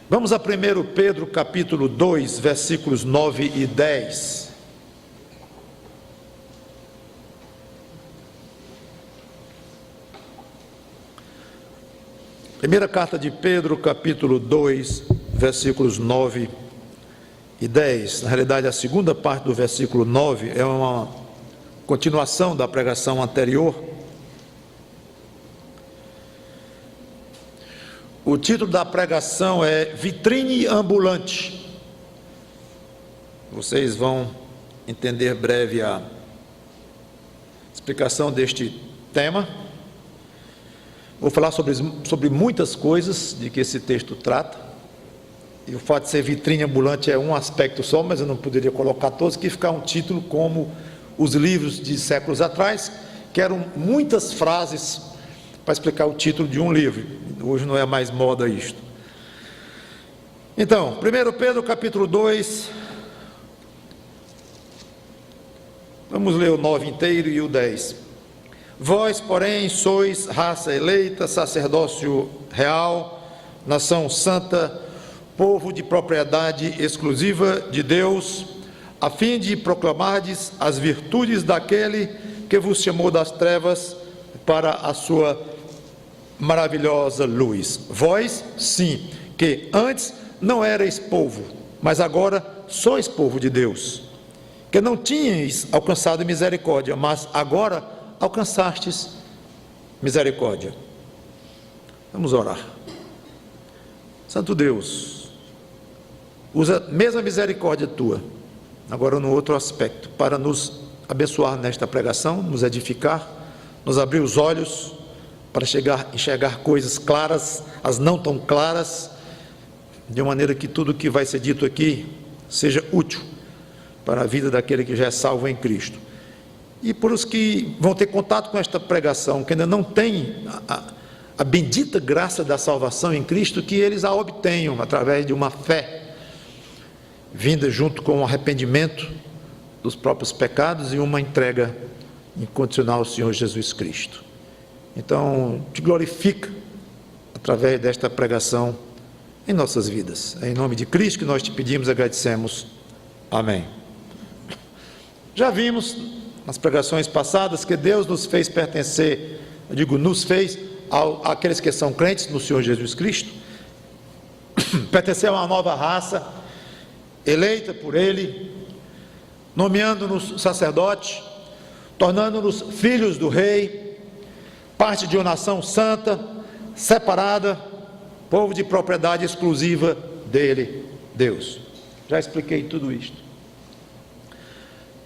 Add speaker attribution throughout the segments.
Speaker 1: Vamos a 1 Pedro capítulo 2, versículos 9 e 10. Primeira carta de Pedro, capítulo 2, versículos 9 e 10. Na realidade, a segunda parte do versículo 9 é uma continuação da pregação anterior. O título da pregação é Vitrine Ambulante. Vocês vão entender breve a explicação deste tema. Vou falar sobre muitas coisas de que esse texto trata. E o fato de ser vitrine ambulante é um aspecto só, mas eu não poderia colocar todos, que ficar um título como os livros de séculos atrás, que eram muitas frases para explicar o título de um livro. Hoje não é mais moda isto. Então, 1 Pedro capítulo 2, vamos ler o 9 inteiro e o 10. Vós, porém, sois raça eleita, sacerdócio real, nação santa, povo de propriedade exclusiva de Deus, a fim de proclamardes as virtudes daquele que vos chamou das trevas para a sua maravilhosa luz. Vós, sim, que antes não erais povo, mas agora sois povo de Deus, que não tinhais alcançado misericórdia, mas agora alcançastes misericórdia. Vamos orar. Santo Deus, usa a mesma misericórdia tua, agora no outro aspecto, para nos abençoar nesta pregação, nos edificar, nos abrir os olhos, para enxergar coisas claras, as não tão claras, de maneira que tudo que vai ser dito aqui seja útil para a vida daquele que já é salvo em Cristo. E por os que vão ter contato com esta pregação, que ainda não têm a bendita graça da salvação em Cristo, que eles a obtenham através de uma fé vinda junto com o arrependimento dos próprios pecados e uma entrega incondicional ao Senhor Jesus Cristo. Então, te glorifica através desta pregação em nossas vidas. É em nome de Cristo que nós te pedimos e agradecemos. Amém. Já vimos nas pregações passadas que Deus nos fez pertencer, eu digo, nos fez àqueles que são crentes no Senhor Jesus Cristo, pertencer a uma nova raça, eleita por Ele, nomeando-nos sacerdote, tornando-nos filhos do Rei, parte de uma nação santa, separada, povo de propriedade exclusiva dele, Deus. Já expliquei tudo isto.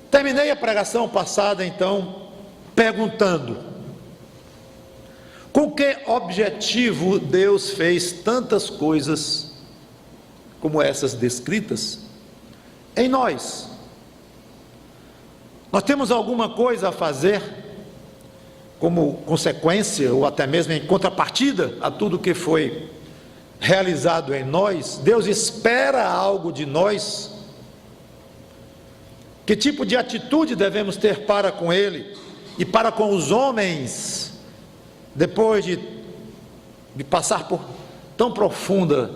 Speaker 1: Terminei a pregação passada, então, perguntando: com que objetivo Deus fez tantas coisas como essas descritas em nós? Nós temos alguma coisa a fazer como consequência ou até mesmo em contrapartida a tudo que foi realizado em nós? Deus espera algo de nós? Que tipo de atitude devemos ter para com Ele e para com os homens, depois de passar por tão profunda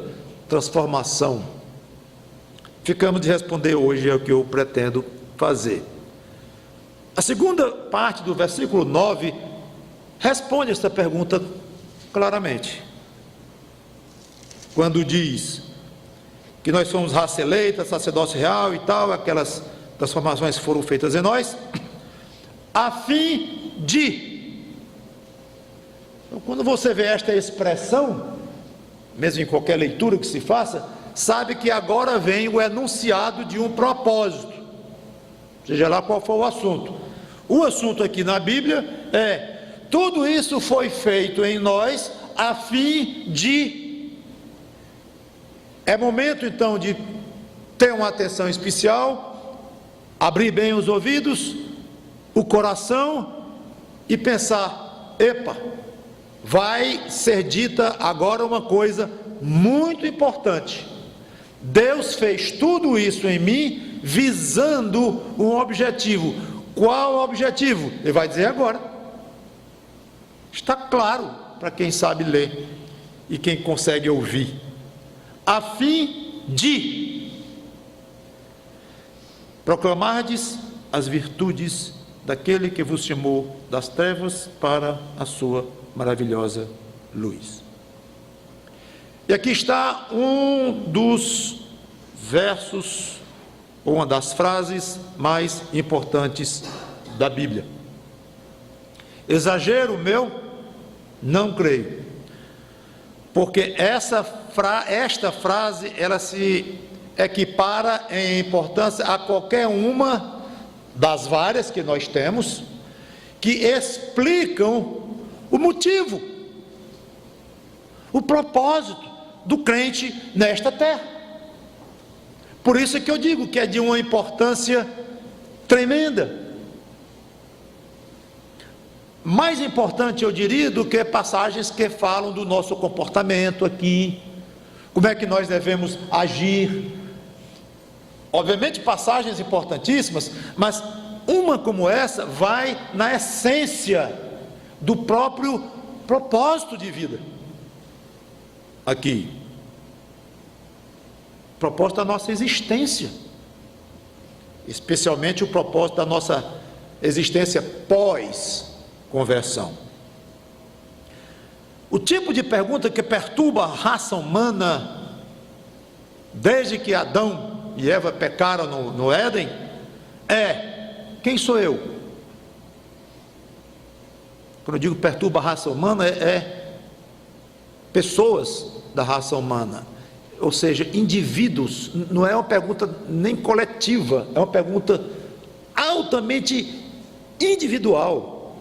Speaker 1: transformação? Ficamos de responder hoje, é o que eu pretendo fazer. A segunda parte do versículo 9 responde esta pergunta claramente, quando diz que nós somos raça eleita, sacerdócio real e tal, aquelas transformações foram feitas em nós, a fim de. Então, quando você vê esta expressão, mesmo em qualquer leitura que se faça, sabe que agora vem o enunciado de um propósito, seja lá qual for o assunto. O assunto aqui na Bíblia é: tudo isso foi feito em nós a fim de. É momento então de ter uma atenção especial, abrir bem os ouvidos, o coração e pensar: epa, vai ser dita agora uma coisa muito importante. Deus fez tudo isso em mim visando um objetivo. Qual o objetivo? Ele vai dizer agora. Está claro para quem sabe ler e quem consegue ouvir. a fim de proclamardes as virtudes daquele que vos chamou das trevas para a sua maravilhosa luz. E aqui está um dos versos, ou uma das frases mais importantes da Bíblia. Exagero meu? Não creio. Porque esta frase, ela se equipara em importância a qualquer uma das várias que nós temos, que explicam o motivo, o propósito do crente nesta terra. Por isso é que eu digo que é de uma importância tremenda. Mais importante, eu diria, do que passagens que falam do nosso comportamento aqui, como é que nós devemos agir. Obviamente passagens importantíssimas, mas uma como essa vai na essência do próprio propósito de vida. Aqui, propósito da nossa existência, especialmente o propósito da nossa existência pós-conversão. O tipo de pergunta que perturba a raça humana desde que Adão e Eva pecaram no Éden é: quem sou eu? Quando eu digo perturba a raça humana, pessoas da raça humana, ou seja, indivíduos. Não é uma pergunta nem coletiva, é uma pergunta altamente individual.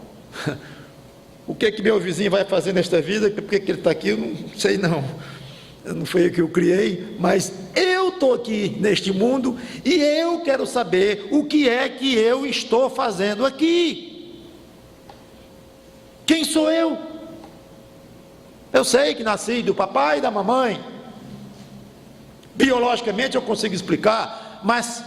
Speaker 1: O que é que meu vizinho vai fazer nesta vida? Por que ele está aqui? Eu não sei não. Não foi eu que o criei, mas eu estou aqui neste mundo e eu quero saber o que é que eu estou fazendo aqui. Quem sou eu? Eu sei que nasci do papai e da mamãe, biologicamente eu consigo explicar, mas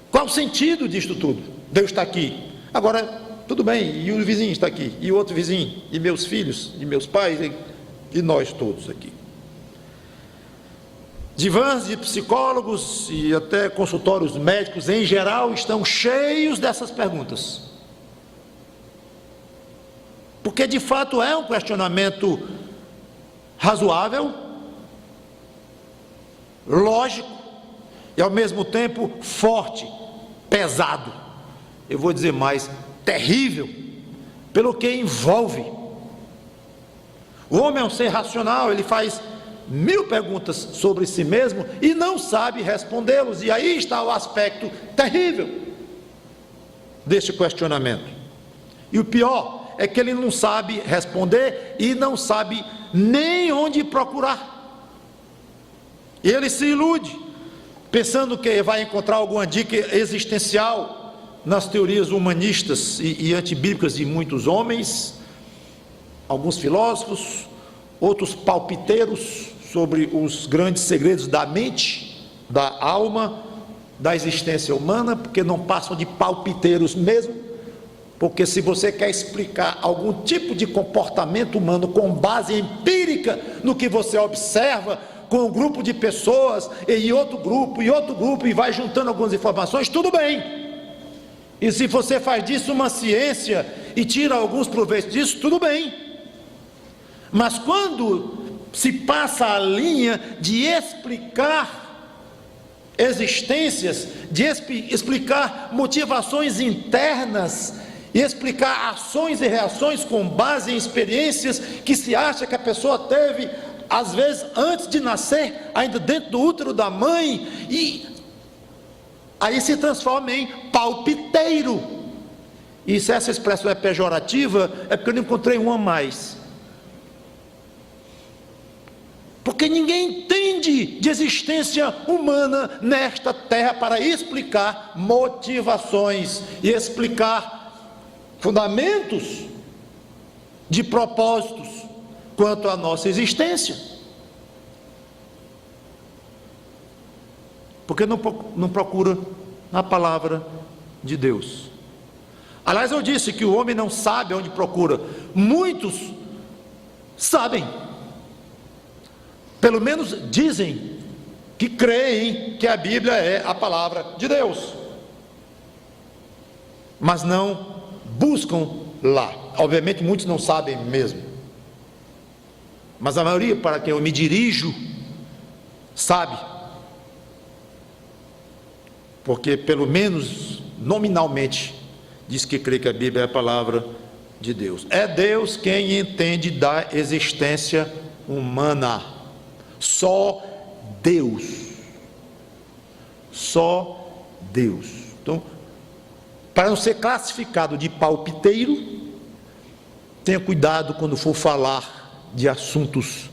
Speaker 1: qual o sentido disto tudo? Deus está aqui. Agora, tudo bem, e o vizinho está aqui, e o outro vizinho, e meus filhos, e meus pais, e nós todos aqui. Divãs de psicólogos e até consultórios médicos em geral estão cheios dessas perguntas, porque de fato é um questionamento razoável, lógico e ao mesmo tempo forte, pesado, eu vou dizer mais, terrível, pelo que envolve. O homem é um ser racional, ele faz 1000 perguntas sobre si mesmo e não sabe respondê-los, e aí está o aspecto terrível deste questionamento. E o pior é que ele não sabe responder e não sabe nem onde procurar. E ele se ilude, pensando que vai encontrar alguma dica existencial nas teorias humanistas e antibíblicas de muitos homens, alguns filósofos, outros palpiteiros sobre os grandes segredos da mente, da alma, da existência humana, porque não passam de palpiteiros mesmo, porque se você quer explicar algum tipo de comportamento humano com base empírica no que você observa, com um grupo de pessoas, e outro grupo, e vai juntando algumas informações, tudo bem. E se você faz disso uma ciência e tira alguns proveitos disso, tudo bem. Mas quando se passa a linha de explicar existências, de explicar motivações internas, e explicar ações e reações com base em experiências que se acha que a pessoa teve, às vezes antes de nascer, ainda dentro do útero da mãe, e aí se transforma em palpiteiro. E se essa expressão é pejorativa, é porque eu não encontrei uma a mais. Porque ninguém entende de existência humana nesta terra para explicar motivações e explicar fundamentos de propósitos quanto à nossa existência. Porque não procura na palavra de Deus. Aliás, eu disse que o homem não sabe onde procura. Muitos sabem. pelo menos dizem que creem que a Bíblia é a palavra de Deus, mas não buscam lá. Obviamente muitos não sabem mesmo, mas a maioria para quem eu me dirijo sabe, porque pelo menos nominalmente diz que crê que a Bíblia é a palavra de Deus. É Deus quem entende da existência humana, só Deus, só Deus. Então, para não ser classificado de palpiteiro, tenha cuidado quando for falar de assuntos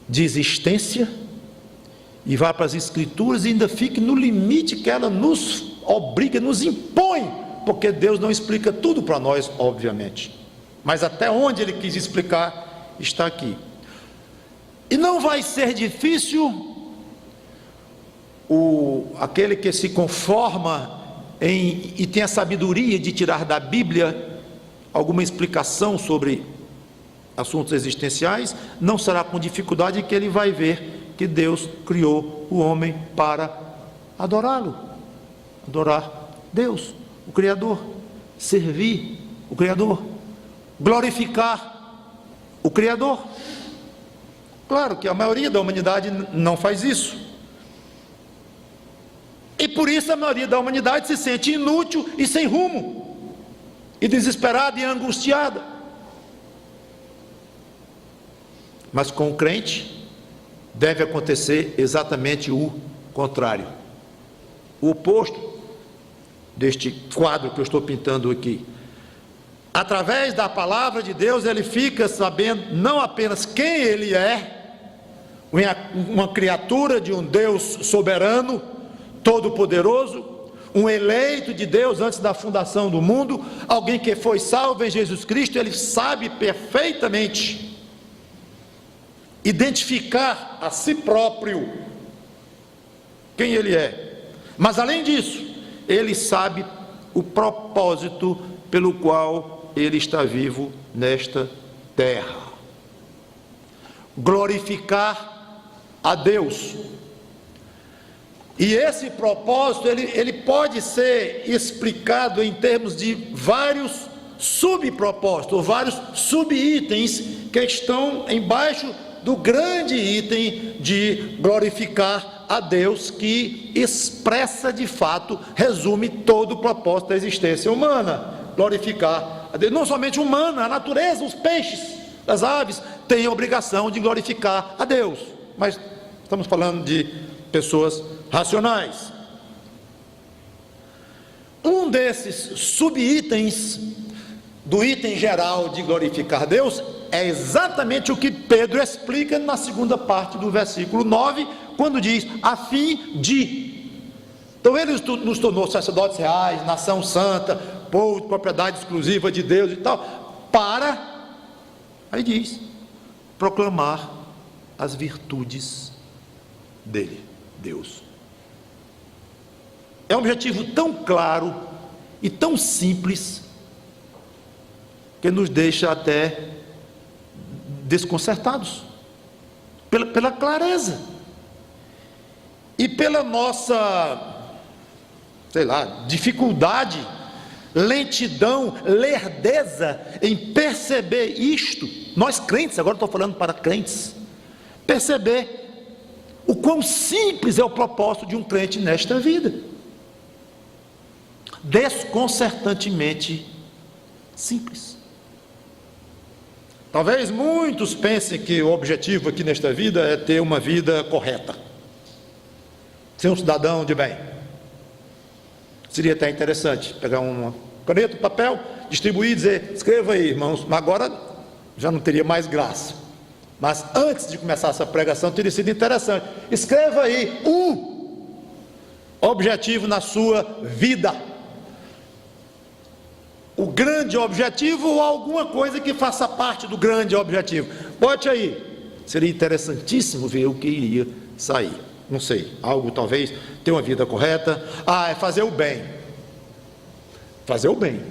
Speaker 1: de existência, e vá para as Escrituras e ainda fique no limite que ela nos obriga, nos impõe, porque Deus não explica tudo para nós, obviamente, mas até onde Ele quis explicar, está aqui. E não vai ser difícil aquele que se conforma e tem a sabedoria de tirar da Bíblia alguma explicação sobre assuntos existenciais, não será com dificuldade que ele vai ver que Deus criou o homem para adorá-lo, adorar Deus, o Criador, servir o Criador, glorificar o Criador. Claro que a maioria da humanidade não faz isso, e por isso a maioria da humanidade se sente inútil e sem rumo, e desesperada e angustiada. Mas com o crente deve acontecer exatamente o contrário, o oposto deste quadro que eu estou pintando aqui. Através da palavra de Deus ele fica sabendo não apenas quem ele é, uma criatura de um Deus soberano, todo-poderoso, um eleito de Deus antes da fundação do mundo, alguém que foi salvo em Jesus Cristo. Ele sabe perfeitamente identificar a si próprio quem ele é, mas além disso, ele sabe o propósito pelo qual ele está vivo nesta terra: glorificar a Deus. E esse propósito ele pode ser explicado em termos de vários subpropósitos, ou vários subitens que estão embaixo do grande item de glorificar a Deus, que expressa de fato, resume todo o propósito da existência humana: glorificar a Deus. Não somente humana, a natureza, os peixes, as aves têm a obrigação de glorificar a Deus, mas estamos falando de pessoas racionais. Um desses subitens do item geral de glorificar Deus é exatamente o que Pedro explica na segunda parte do versículo 9, quando diz: a fim de. Então ele nos tornou sacerdotes reais, nação santa, povo de propriedade exclusiva de Deus e tal, para, aí diz, proclamar as virtudes dele, Deus. É um objetivo tão claro e tão simples que nos deixa até desconcertados pela clareza e pela nossa, sei lá, dificuldade, lentidão, lerdeza em perceber isto. Nós crentes, agora estou falando para crentes, perceber o quão simples é o propósito de um crente nesta vida, desconcertantemente simples. Talvez muitos pensem que o objetivo aqui nesta vida é ter uma vida correta, ser um cidadão de bem. Seria até interessante pegar uma caneta, um papel, distribuir e dizer: escreva aí, irmãos. Mas agora já não teria mais graça, mas antes de começar essa pregação teria sido interessante. Escreva aí um objetivo na sua vida, o grande objetivo, ou alguma coisa que faça parte do grande objetivo. Bote aí. Seria interessantíssimo ver o que iria sair. Não sei, algo talvez, ter uma vida correta. É fazer o bem. Fazer o bem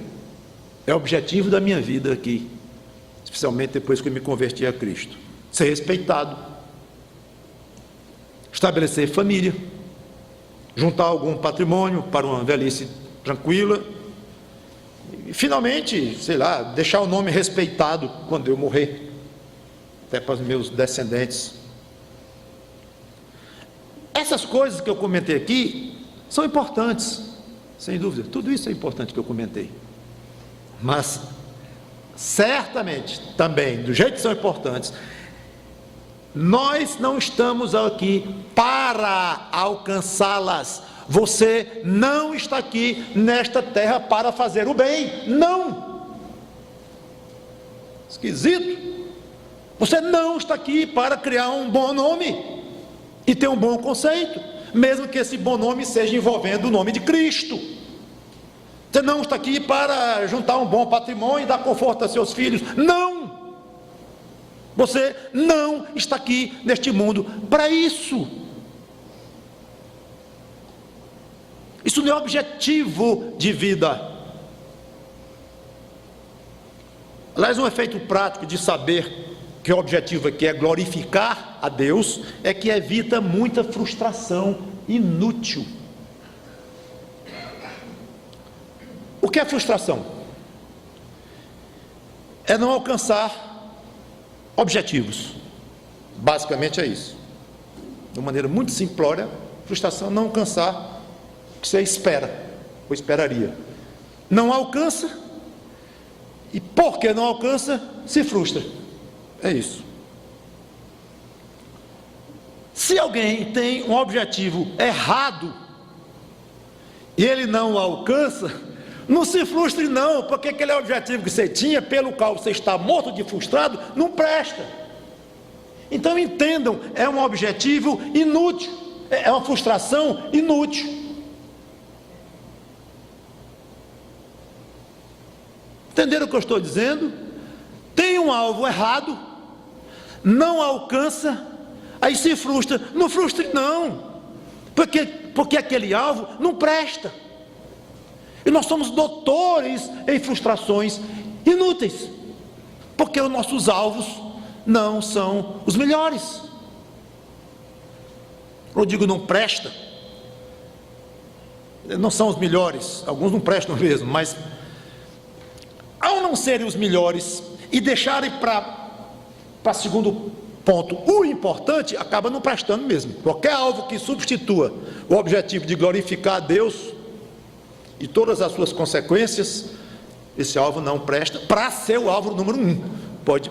Speaker 1: é o objetivo da minha vida aqui, especialmente depois que eu me converti a Cristo. Ser respeitado, estabelecer família, juntar algum patrimônio para uma velhice tranquila, e finalmente, sei lá, deixar o nome respeitado quando eu morrer, até para os meus descendentes. Essas coisas que eu comentei aqui são importantes, sem dúvida, tudo isso é importante que eu comentei, mas certamente também, do jeito que são importantes, nós não estamos aqui para alcançá-las. Você não está aqui nesta terra para fazer o bem, não. Esquisito. Você não está aqui para criar um bom nome e ter um bom conceito, mesmo que esse bom nome seja envolvendo o nome de Cristo. Você não está aqui para juntar um bom patrimônio e dar conforto a seus filhos, não. Você não está aqui neste mundo para isso. Isso não é objetivo de vida. Aliás, um efeito prático de saber que o objetivo aqui é glorificar a Deus é que evita muita frustração inútil. O que é frustração? É não alcançar objetivos. Basicamente é isso. De uma maneira muito simplória, frustração é não alcançar o que você espera, ou esperaria. Não alcança, e porque não alcança, se frustra. É isso. Se alguém tem um objetivo errado, e ele não o alcança, não se frustre não, porque aquele objetivo que você tinha, pelo qual você está morto de frustrado, não presta. Então entendam, é um objetivo inútil, é uma frustração inútil. Entenderam o que eu estou dizendo? Tem um alvo errado, não alcança, aí se frustra. Não frustre não, porque aquele alvo não presta. E nós somos doutores em frustrações inúteis, porque os nossos alvos não são os melhores. Eu digo não presta, não são os melhores, alguns não prestam mesmo, mas ao não serem os melhores e deixarem para segundo ponto o importante, acaba não prestando mesmo. Qualquer alvo que substitua o objetivo de glorificar a Deus e todas as suas consequências, esse alvo não presta para ser o alvo número 1. Pode